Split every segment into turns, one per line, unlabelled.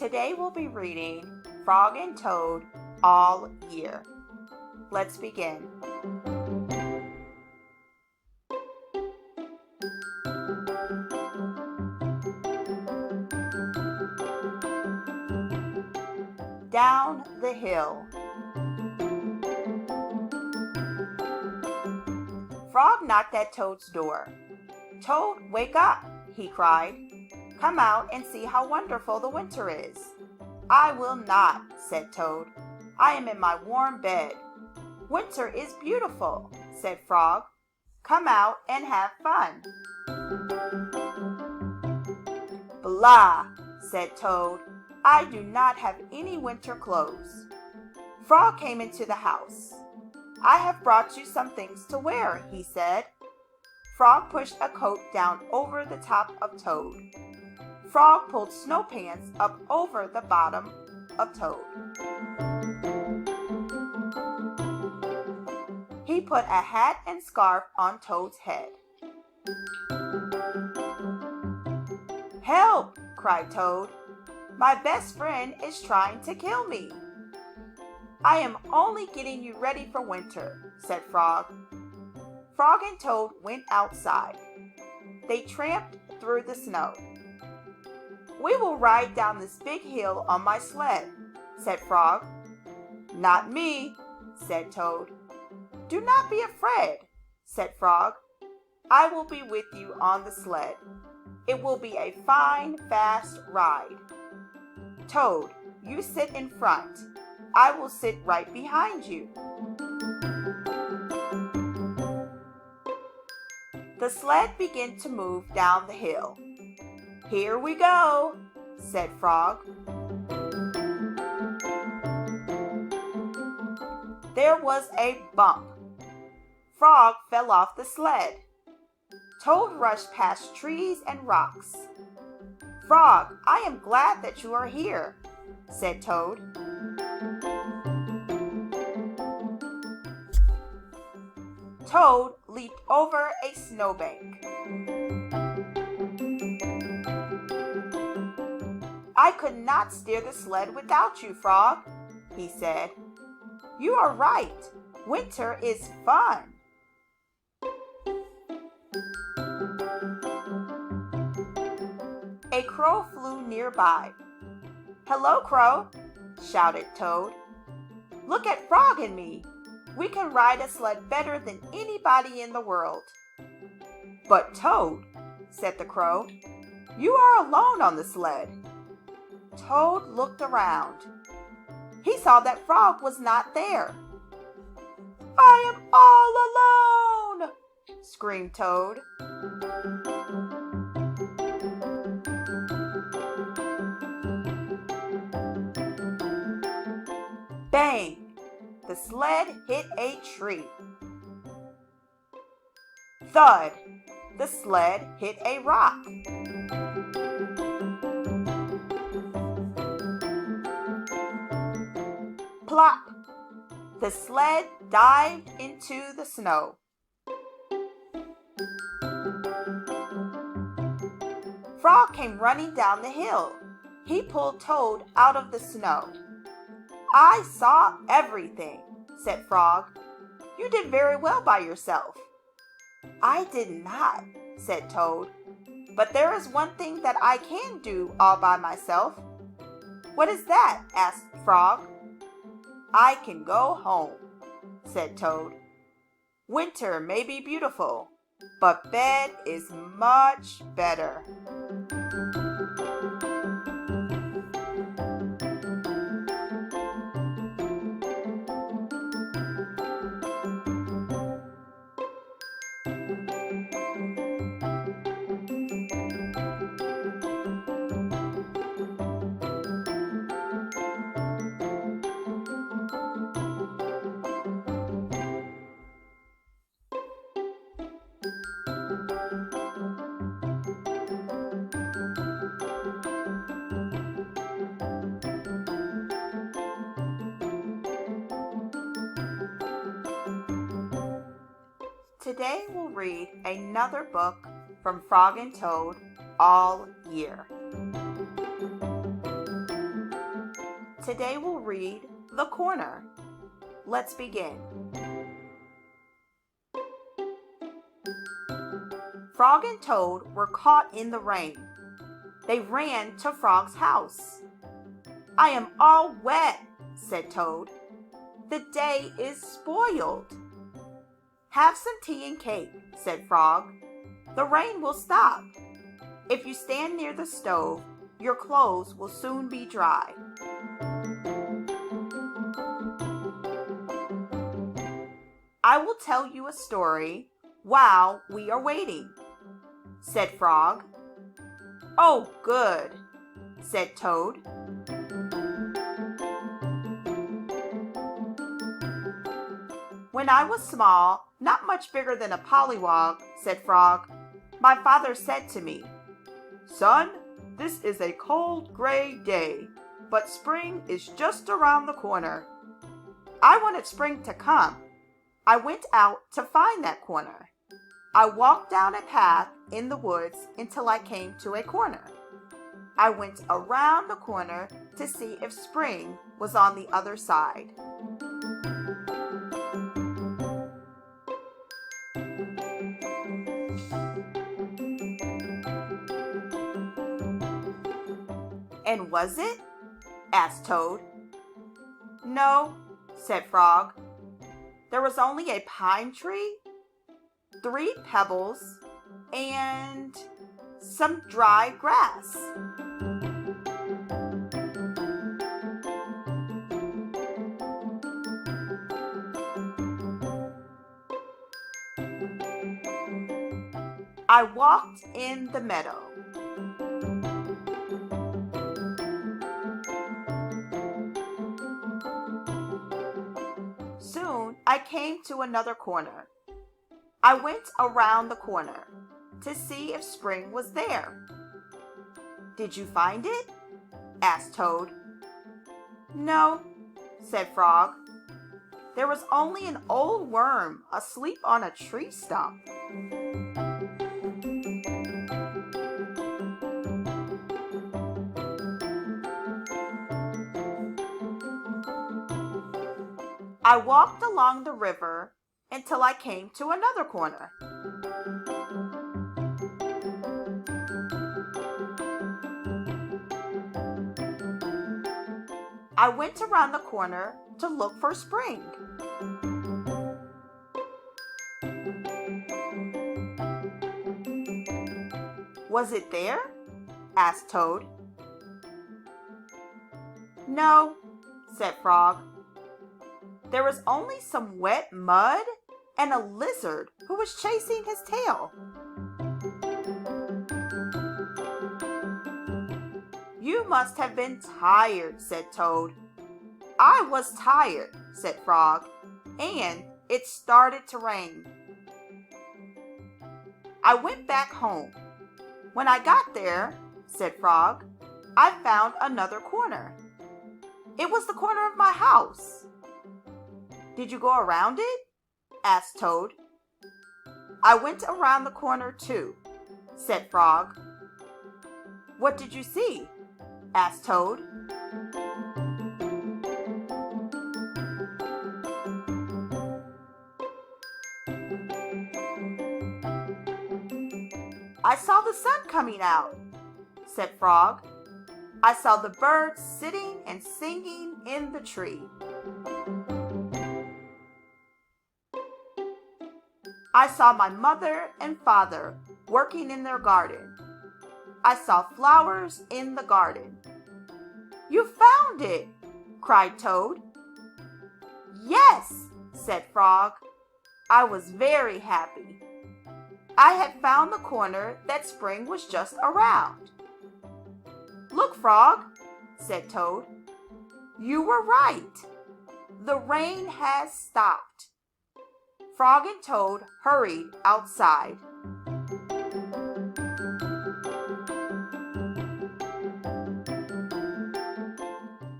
Today we'll be reading Frog and Toad All Year. Let's begin. Down the hill. Frog knocked at Toad's door. "Toad, wake up," he cried. "Come out and see how wonderful the winter is." "I will not," said Toad. "I am in my warm bed." "Winter is beautiful," said Frog. "Come out and have fun." "Blah," said Toad. "I do not have any winter clothes." Frog came into the house. "I have brought you some things to wear," he said. Frog pushed a coat down over the top of Toad. Frog pulled snow pants up over the bottom of Toad. He put a hat and scarf on Toad's head. "Help!" cried Toad. "My best friend is trying to kill me." "I am only getting you ready for winter," said Frog. Frog and Toad went outside. They tramped through the snow. "We will ride down this big hill on my sled," said Frog. "Not me," said Toad. "Do not be afraid," said Frog. "I will be with you on the sled. It will be a fine, fast ride. Toad, you sit in front. I will sit right behind you." The sled began to move down the hill. "Here we go," said Frog. There was a bump. Frog fell off the sled. Toad rushed past trees and rocks. "Frog, I am glad that you are here," said Toad. Toad leaped over a snowbank. "I could not steer the sled without you, Frog," he said. "You are right. Winter is fun." A crow flew nearby. "Hello, Crow," shouted Toad. "Look at Frog and me. We can ride a sled better than anybody in the world." "But Toad," said the crow, "you are alone on the sled." Toad looked around. He saw that Frog was not there. "I am all alone!" screamed Toad. Bang! The sled hit a tree. Thud! The sled hit a rock. Plop! The sled dived into the snow. Frog came running down the hill. He pulled Toad out of the snow. "I saw everything," said Frog. "You did very well by yourself." "I did not," said Toad. "But there is one thing that I can do all by myself." "What is that?" asked Frog. "I can go home," said Toad. "Winter may be beautiful, but bed is much better." Today we'll read another book from Frog and Toad All Year. Today we'll read The Corner. Let's begin. Frog and Toad were caught in the rain. They ran to Frog's house. "I am all wet," said Toad. "The day is spoiled." "Have some tea and cake," said Frog. "The rain will stop. If you stand near the stove, your clothes will soon be dry." "I will tell you a story while we are waiting," said Frog. "Oh, good," said Toad. "When I was small, not much bigger than a pollywog," said Frog, "my father said to me, 'Son, this is a cold gray day, but spring is just around the corner.' I wanted spring to come. I went out to find that corner. I walked down a path in the woods until I came to a corner. I went around the corner to see if spring was on the other side." "And was it?" asked Toad. "No," said Frog. "There was only a pine tree, 3 pebbles, and some dry grass." "I walked in the meadow." Soon I came to another corner. I went around the corner to see if spring was there. "Did you find it?" asked Toad. "No," said Frog. "There was only an old worm asleep on a tree stump." I walked along the river until I came to another corner. I went around the corner to look for spring. "Was it there?" asked Toad. "No," said Frog. "There was only some wet mud and a lizard who was chasing his tail." "You must have been tired," said Toad. "I was tired," said Frog, "and it started to rain. I went back home. When I got there," said Frog, "I found another corner. It was the corner of my house." "Did you go around it?" asked Toad. "I went around the corner too," said Frog. "What did you see?" asked Toad. "I saw the sun coming out," said Frog. "I saw the birds sitting and singing in the tree. I saw my mother and father working in their garden. I saw flowers in the garden." "You found it!" cried Toad. "Yes," said Frog. "I was very happy. I had found the corner that spring was just around." "Look, Frog," said Toad. "You were right. The rain has stopped." Frog and Toad hurried outside.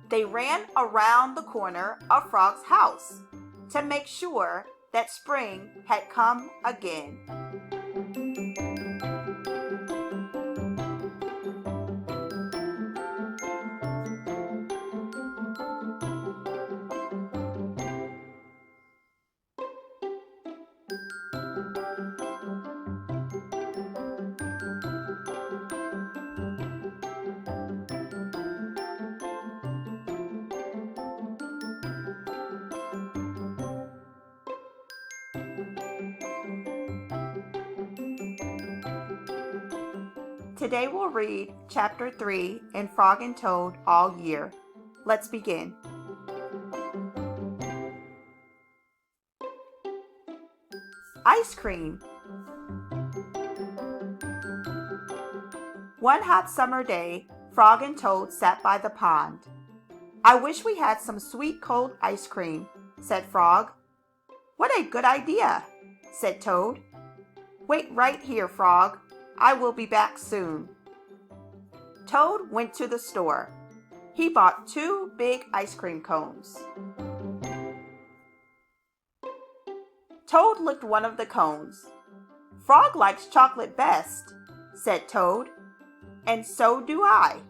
They ran around the corner of Frog's house to make sure that spring had come again. Today we'll read Chapter 3 in Frog and Toad All Year. Let's begin. Ice cream. One hot summer day, Frog and Toad sat by the pond. "I wish we had some sweet cold ice cream," said Frog. "What a good idea," said Toad. "Wait right here, Frog. I will be back soon." Toad went to the store. He bought 2 big ice cream cones. Toad licked one of the cones. "Frog likes chocolate best," said Toad. "And so do I."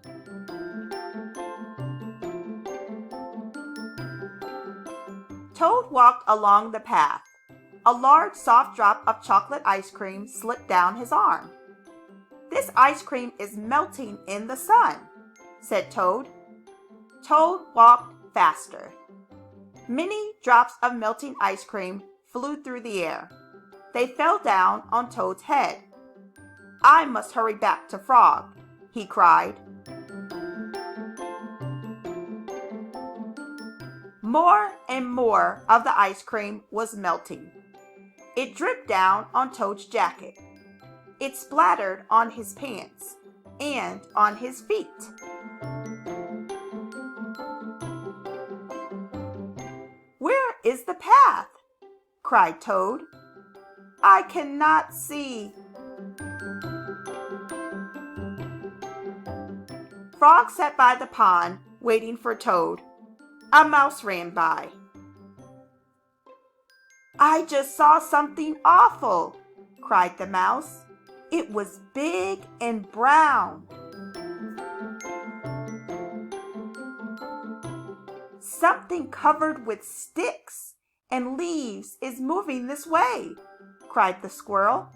Toad walked along the path. A large soft drop of chocolate ice cream slipped down his arm. "This ice cream is melting in the sun," said Toad. Toad walked faster. Many drops of melting ice cream flew through the air. They fell down on Toad's head. "I must hurry back to Frog," he cried. More and more of the ice cream was melting. It dripped down on Toad's jacket. It splattered on his pants and on his feet. "Where is the path?" cried Toad. "I cannot see." Frog sat by the pond waiting for Toad. A mouse ran by. "I just saw something awful," cried the mouse. "It was big and brown." "Something covered with sticks and leaves is moving this way," cried the squirrel.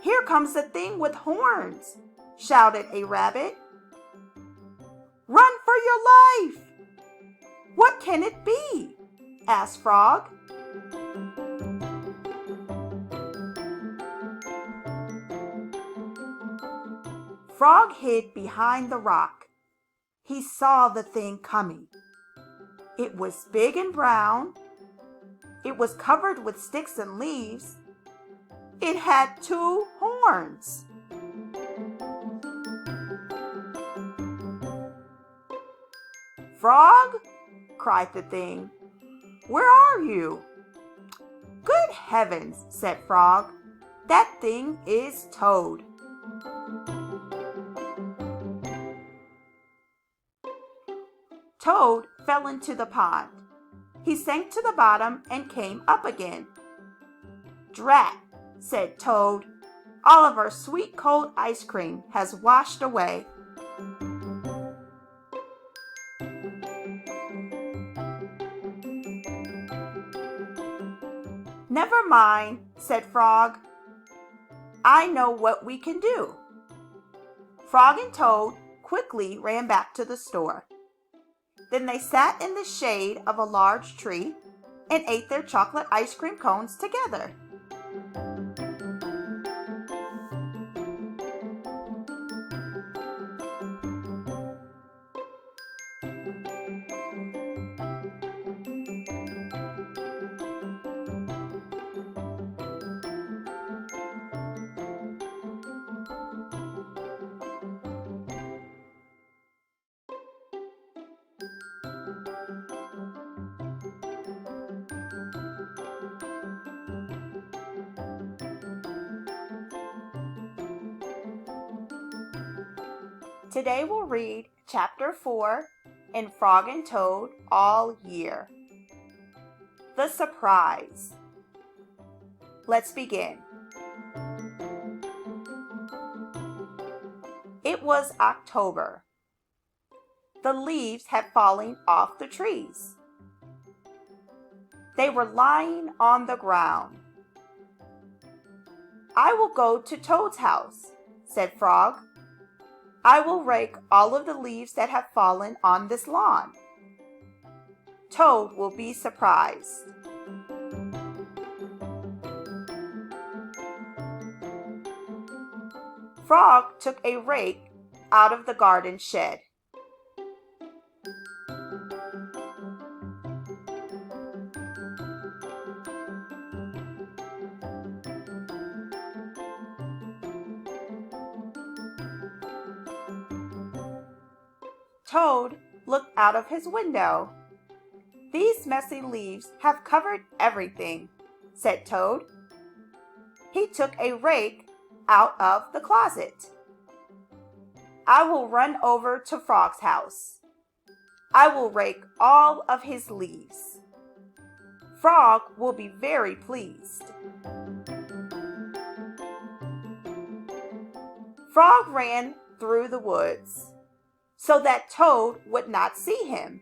"Here comes the thing with horns," shouted a rabbit. "Run for your life!" "What can it be?" asked Frog. Frog hid behind the rock. He saw the thing coming. It was big and brown. It was covered with sticks and leaves. It had 2 horns. "Frog," cried the thing, "where are you?" "Good heavens," said Frog, "that thing is Toad." Toad fell into the pond. He sank to the bottom and came up again. "Drat," said Toad, "all of our sweet cold ice cream has washed away." "Never mind," said Frog. "I know what we can do." Frog and Toad quickly ran back to the store. Then they sat in the shade of a large tree and ate their chocolate ice cream cones together. Today we'll read Chapter 4 in Frog and Toad All Year. The Surprise. Let's begin. It was October. The leaves had fallen off the trees. They were lying on the ground. "I will go to Toad's house," said Frog. "I will rake all of the leaves that have fallen on this lawn. Toad will be surprised." Frog took a rake out of the garden shed. Toad looked out of his window. "These messy leaves have covered everything," said Toad. He took a rake out of the closet. "I will run over to Frog's house. I will rake all of his leaves. Frog will be very pleased." Frog ran through the woods so that Toad would not see him.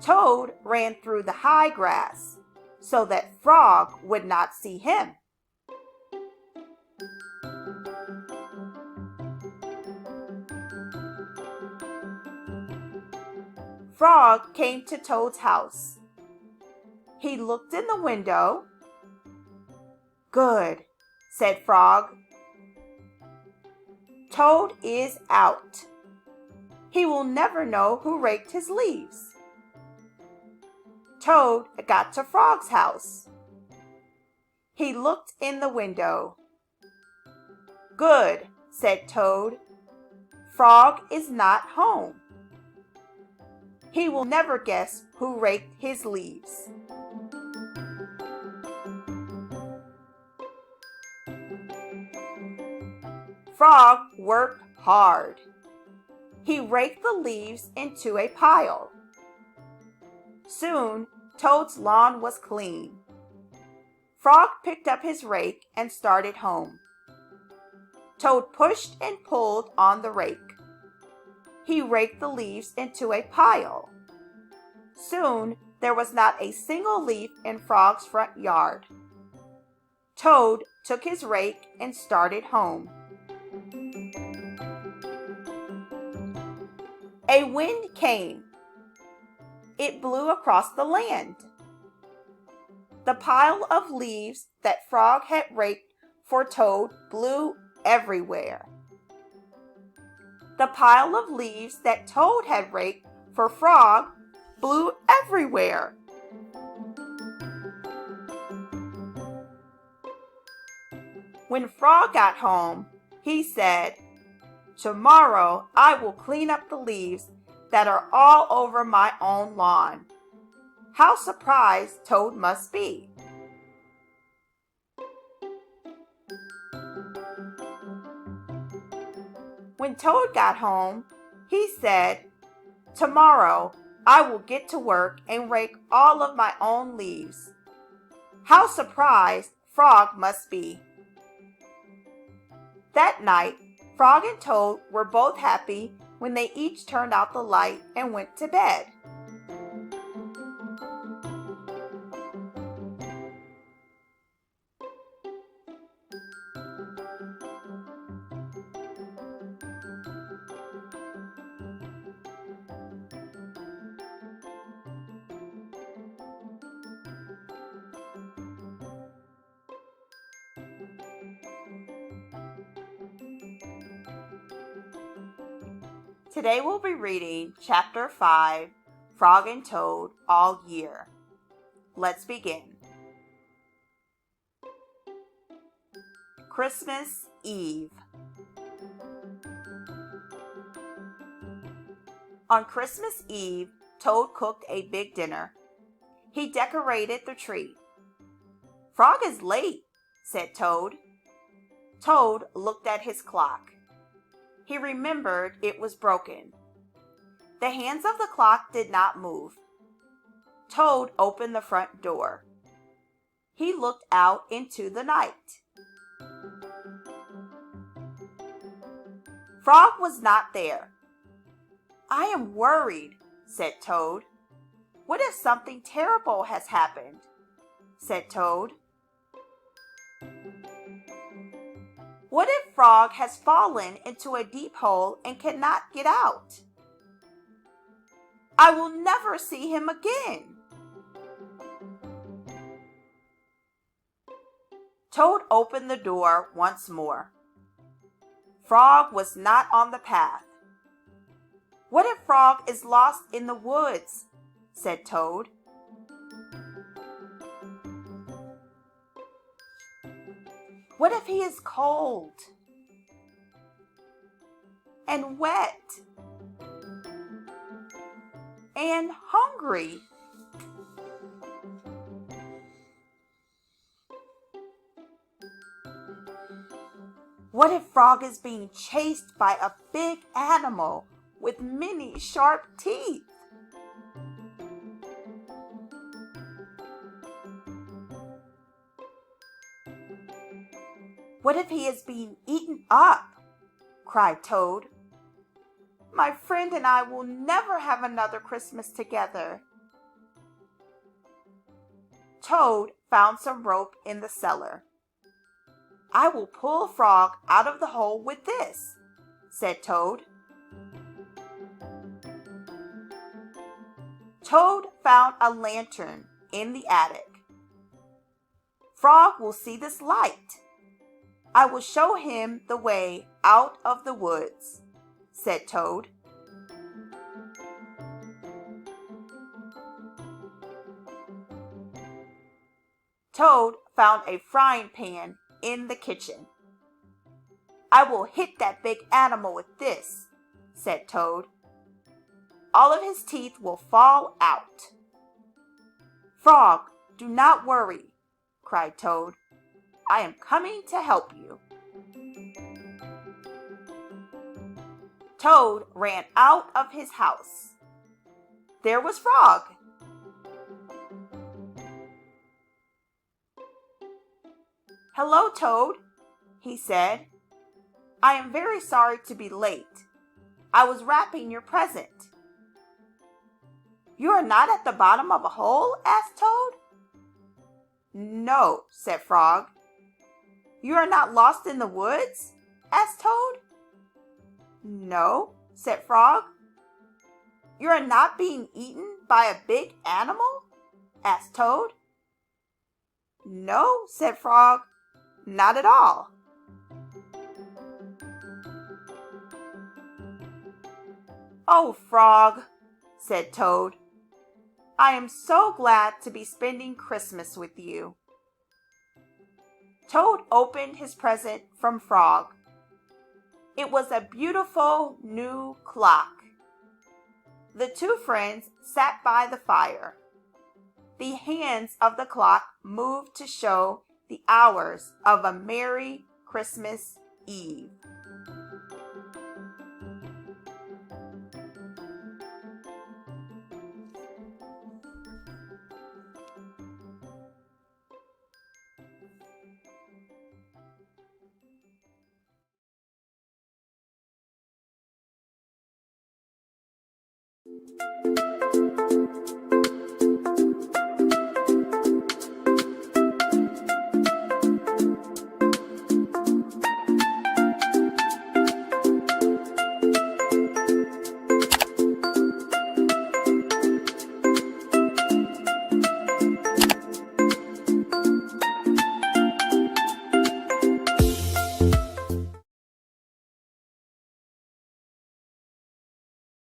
Toad ran through the high grass so that Frog would not see him. Frog came to Toad's house. He looked in the window. "Good," said Frog. "Toad is out. He will never know who raked his leaves." Toad got to Frog's house. He looked in the window. "Good," said Toad. "Frog is not home. He will never guess who raked his leaves." Frog worked hard. He raked the leaves into a pile. Soon, Toad's lawn was clean. Frog picked up his rake and started home. Toad pushed and pulled on the rake. He raked the leaves into a pile. Soon, there was not a single leaf in Frog's front yard. Toad took his rake and started home. A wind came. It blew across the land. The pile of leaves that Frog had raked for Toad blew everywhere. The pile of leaves that Toad had raked for Frog blew everywhere. When Frog got home, he said, "Tomorrow I will clean up the leaves that are all over my own lawn." How surprised Toad must be. When Toad got home, he said, "Tomorrow I will get to work and rake all of my own leaves." How surprised Frog must be. That night, Frog and Toad were both happy when they each turned out the light and went to bed. Today we'll be reading Chapter 5, Frog and Toad All Year. Let's begin. Christmas Eve. On Christmas Eve, Toad cooked a big dinner. He decorated the tree. "Frog is late," said Toad. Toad looked at his clock. He remembered it was broken. The hands of the clock did not move. Toad opened the front door. He looked out into the night. Frog was not there. "I am worried," said Toad. "What if something terrible has happened?" said Toad. "What if Frog has fallen into a deep hole and cannot get out? I will never see him again." Toad opened the door once more. Frog was not on the path. "What if Frog is lost in the woods?" said Toad. "What if he is cold and wet and hungry?" "What if Frog is being chased by a big animal with many sharp teeth?" "What if he is being eaten up?" cried Toad. "My friend and I will never have another Christmas together." Toad found some rope in the cellar. "I will pull Frog out of the hole with this," said Toad. Toad found a lantern in the attic. "Frog will see this light. I will show him the way out of the woods," said Toad. Toad found a frying pan in the kitchen. "I will hit that big animal with this," said Toad. "All of his teeth will fall out." "Frog, do not worry," cried Toad. "I am coming to help you." Toad ran out of his house. There was Frog. "Hello, Toad," he said. "I am very sorry to be late. I was wrapping your present." "You are not at the bottom of a hole?" asked Toad. "No," said Frog. "You are not lost in the woods?" asked Toad. "No," said Frog. "You are not being eaten by a big animal?" asked Toad. "No," said Frog. "Not at all." "Oh, Frog," said Toad, "I am so glad to be spending Christmas with you." Toad opened his present from Frog. It was a beautiful new clock. The two friends sat by the fire. The hands of the clock moved to show the hours of a Merry Christmas Eve.